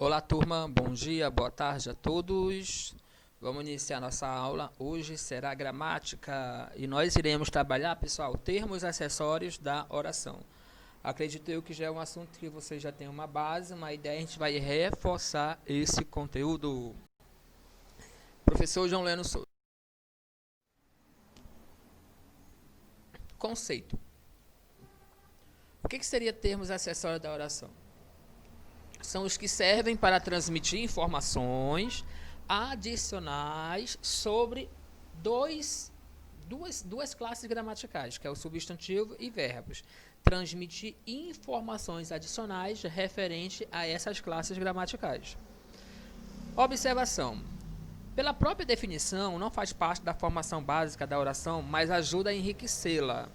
Olá, turma, bom dia, boa tarde a todos. Vamos iniciar nossa aula. Hoje será gramática e nós iremos trabalhar, pessoal, termos acessórios da oração. Acredito eu que já é um assunto que você já tem uma base, uma ideia, a gente vai reforçar esse conteúdo. Professor João Leno Souza. Conceito. O que seria termos acessórios da oração? São os que servem para transmitir informações adicionais sobre duas classes gramaticais, que é o substantivo e verbos. Transmitir informações adicionais referente a essas classes gramaticais. Observação. Pela própria definição, não faz parte da formação básica da oração, mas ajuda a enriquecê-la.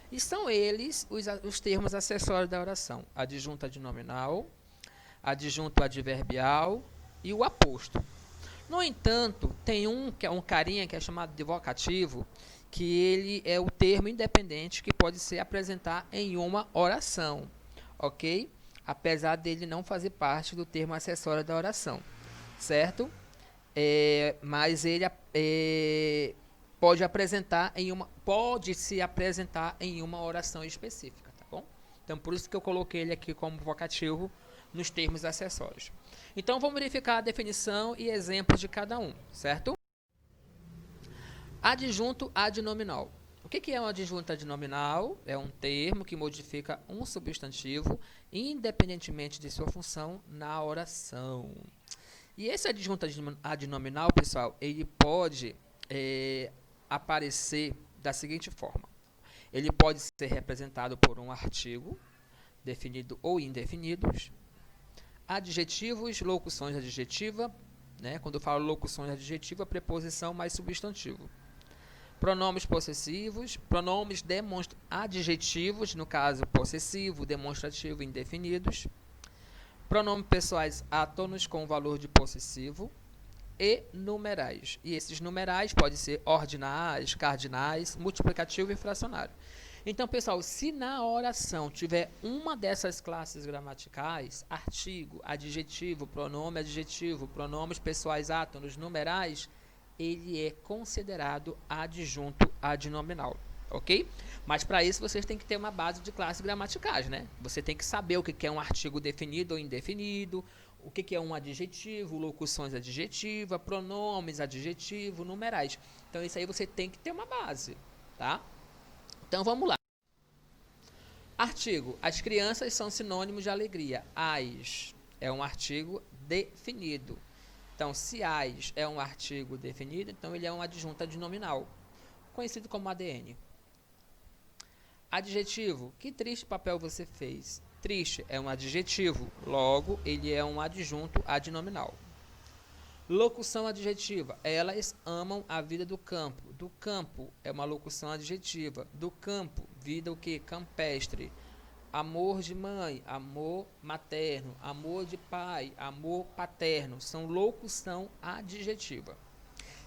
E são eles os termos acessórios da oração: adjunto adnominal, adjunto adverbial e o aposto. No entanto, tem que é um carinha que é chamado de vocativo, que ele é o termo independente que pode ser apresentado em uma oração, ok? Apesar dele não fazer parte do termo acessório da oração, certo? Mas ele pode se apresentar em uma oração específica, tá bom? Então, por isso que eu coloquei ele aqui como vocativo nos termos acessórios. Então, vamos verificar a definição e exemplos de cada um, certo? Adjunto adnominal. O que é um adjunto adnominal? É um termo que modifica um substantivo independentemente de sua função na oração. E esse adjunto adnominal, pessoal, ele pode aparecer da seguinte forma. Ele pode ser representado por um artigo, definido ou indefinidos, adjetivos, locuções adjetiva, né? Quando eu falo locuções adjetiva, preposição mais substantivo. Pronomes possessivos, pronomes adjetivos, no caso possessivo, demonstrativo, indefinidos. Pronomes pessoais átonos com valor de possessivo e numerais. E esses numerais podem ser ordinais, cardinais, multiplicativo e fracionário. Então, pessoal, se na oração tiver uma dessas classes gramaticais, artigo, adjetivo, pronomes pessoais átonos, numerais, ele é considerado adjunto adnominal, ok? Mas para isso vocês têm que ter uma base de classes gramaticais, né? Você tem que saber o que é um artigo definido ou indefinido, o que é um adjetivo, locuções adjetiva, pronomes adjetivo, numerais. Então, isso aí você tem que ter uma base, tá? Então, vamos lá. Artigo. As crianças são sinônimos de alegria. As é um artigo definido. Então, se as é um artigo definido, então ele é um adjunto adnominal, conhecido como ADN. Adjetivo. Que triste papel você fez. Triste é um adjetivo, logo ele é um adjunto adnominal. Locução adjetiva. Elas amam a vida do campo. Do campo é uma locução adjetiva. Do campo, vida o que? Campestre. Amor de mãe, amor materno, amor de pai, amor paterno. São locução adjetiva.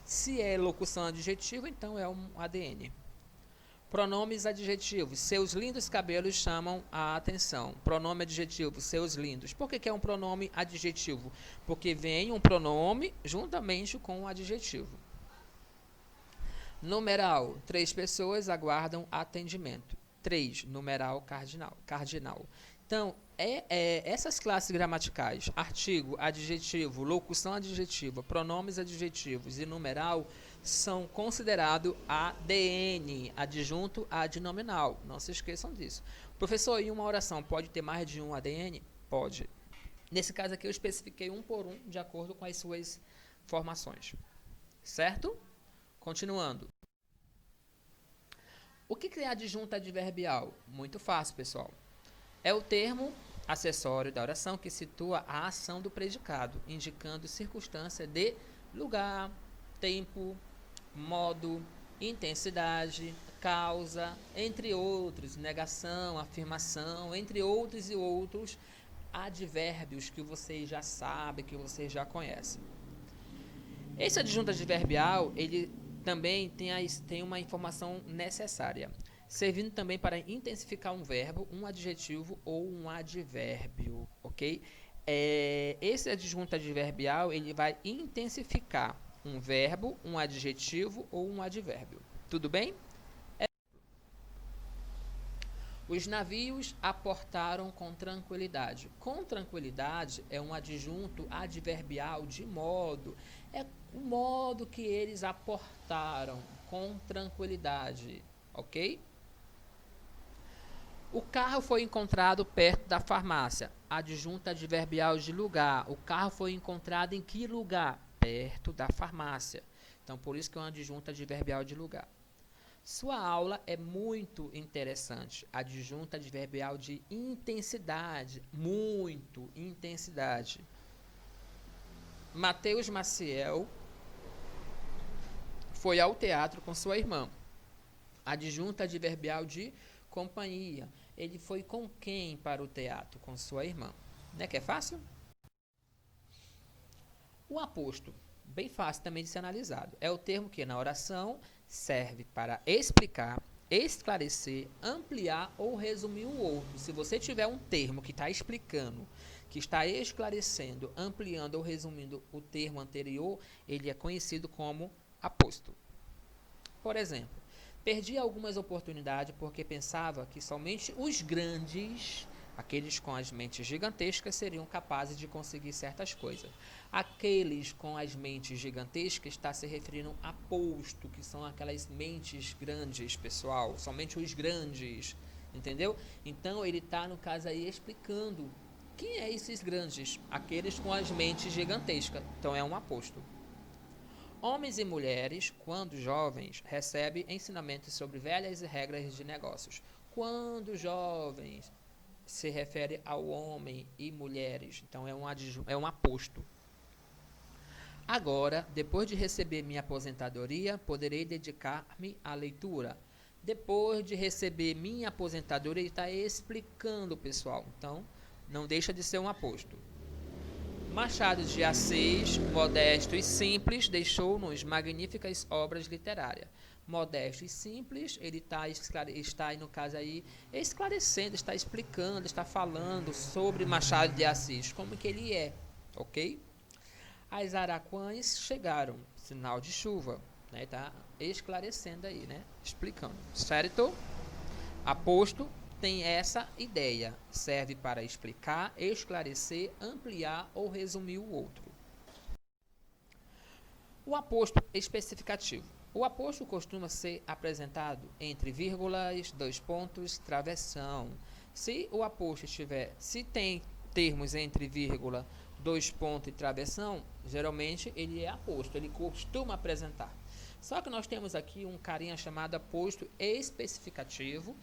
Se é locução adjetiva, então é um ADN. Pronomes adjetivos. Seus lindos cabelos chamam a atenção. Pronome adjetivo. Seus lindos. Por que é um pronome adjetivo? Porque vem um pronome juntamente com um adjetivo. Numeral. 3 pessoas aguardam atendimento. 3. Numeral cardinal. Então, essas classes gramaticais, artigo, adjetivo, locução adjetiva, pronomes adjetivos e numeral, são considerados ADN, adjunto adnominal. Não se esqueçam disso. Professor, em uma oração pode ter mais de um ADN? Pode. Nesse caso aqui eu especifiquei um por um, de acordo com as suas formações. Certo? Continuando. O que é adjunto adverbial? Muito fácil, pessoal. É o termo acessório da oração que situa a ação do predicado, indicando circunstância de lugar, tempo, modo, intensidade, causa, entre outros, negação, afirmação, entre outros e outros advérbios que vocês já sabem, que vocês já conhecem. Esse adjunto adverbial, ele também tem uma informação necessária, servindo também para intensificar um verbo, um adjetivo ou um advérbio, ok? Esse adjunto adverbial ele vai intensificar um verbo, um adjetivo ou um advérbio. Tudo bem? Os navios aportaram com tranquilidade. Com tranquilidade é um adjunto adverbial de modo. É o modo que eles aportaram com tranquilidade, ok? O carro foi encontrado perto da farmácia. Adjunto adverbial de lugar. O carro foi encontrado em que lugar? Perto da farmácia. Então, por isso que é um adjunto adverbial de lugar. Sua aula é muito interessante. Adjunto adverbial de intensidade. Muito intensidade. Mateus Maciel foi ao teatro com sua irmã. Adjunto adverbial de companhia. Ele foi com quem para o teatro? Com sua irmã. Né que é fácil? O aposto, bem fácil também de ser analisado. É o termo que na oração serve para explicar, esclarecer, ampliar ou resumir o outro. Se você tiver um termo que está explicando, que está esclarecendo, ampliando ou resumindo o termo anterior, ele é conhecido como aposto. Por exemplo, perdi algumas oportunidades porque pensava que somente os grandes, aqueles com as mentes gigantescas, seriam capazes de conseguir certas coisas. Aqueles com as mentes gigantescas está se referindo a posto, que são aquelas mentes grandes, pessoal. Somente os grandes, entendeu? Então, ele está, no caso aí, explicando quem é esses grandes. Aqueles com as mentes gigantescas. Então, é um aposto. Homens e mulheres, quando jovens, recebem ensinamentos sobre velhas regras de negócios. Quando jovens, se refere ao homem e mulheres. Então, é um aposto. Agora, depois de receber minha aposentadoria, poderei dedicar-me à leitura. Depois de receber minha aposentadoria, ele está explicando, pessoal. Então, não deixa de ser um aposto. Machado de Assis, modesto e simples, deixou-nos magníficas obras literárias. Modesto e simples, ele está no caso aí, esclarecendo, está explicando, está falando sobre Machado de Assis, como que ele é, ok? As araquãs chegaram, sinal de chuva, né? Tá esclarecendo aí, né? Explicando, certo? Aposto tem essa ideia, serve para explicar, esclarecer, ampliar ou resumir o outro. O aposto especificativo. O aposto costuma ser apresentado entre vírgulas, dois pontos, travessão. Se o aposto se tem termos entre vírgula, dois pontos e travessão, geralmente ele é aposto, ele costuma apresentar. Só que nós temos aqui um carinha chamado aposto especificativo,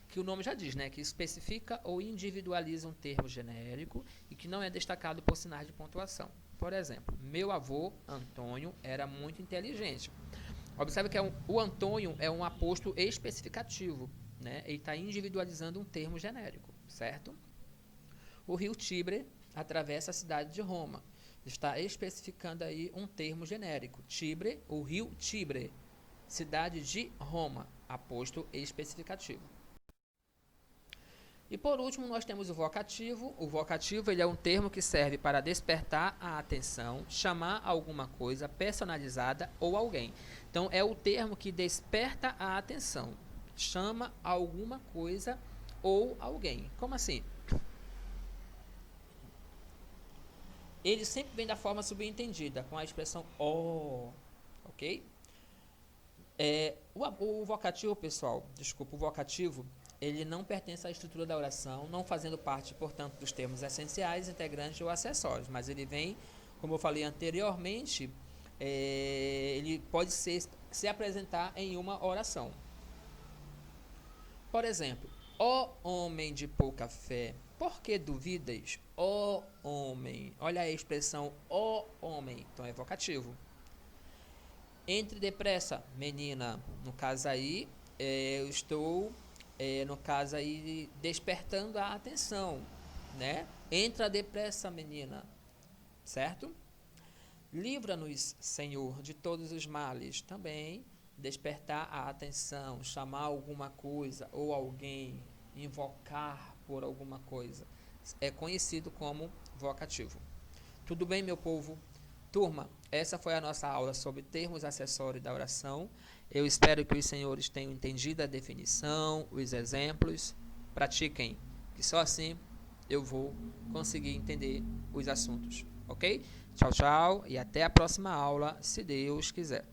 que o nome já diz, né, que especifica ou individualiza um termo genérico e que não é destacado por sinais de pontuação. Por exemplo, meu avô, Antônio, era muito inteligente. Observe que o Antônio é um aposto especificativo, né? Ele está individualizando um termo genérico, certo? O rio Tibre atravessa a cidade de Roma. Está especificando aí um termo genérico. Tibre, o rio Tibre, cidade de Roma, aposto especificativo. E por último, nós temos o vocativo. O vocativo ele é um termo que serve para despertar a atenção, chamar alguma coisa personalizada ou alguém. Então, é o termo que desperta a atenção, chama alguma coisa ou alguém. Como assim? Ele sempre vem da forma subentendida, com a expressão ó, ok? O vocativo, pessoal, o vocativo, ele não pertence à estrutura da oração, não fazendo parte, portanto, dos termos essenciais, integrantes ou acessórios, mas ele vem, como eu falei anteriormente, ele pode se apresentar em uma oração. Por exemplo, ó homem de pouca fé, por que duvidas? Ó homem, olha a expressão ó homem, então é vocativo. Entre depressa, menina, no caso aí, eu estou... no caso aí, despertando a atenção, né? Entra depressa, menina, certo? Livra-nos, Senhor, de todos os males. Também despertar a atenção, chamar alguma coisa ou alguém, invocar por alguma coisa, é conhecido como vocativo. Tudo bem, meu povo? Turma, essa foi a nossa aula sobre termos acessórios da oração. Eu espero que os senhores tenham entendido a definição, os exemplos. Pratiquem, que só assim eu vou conseguir entender os assuntos, ok? Tchau, tchau e até a próxima aula, se Deus quiser.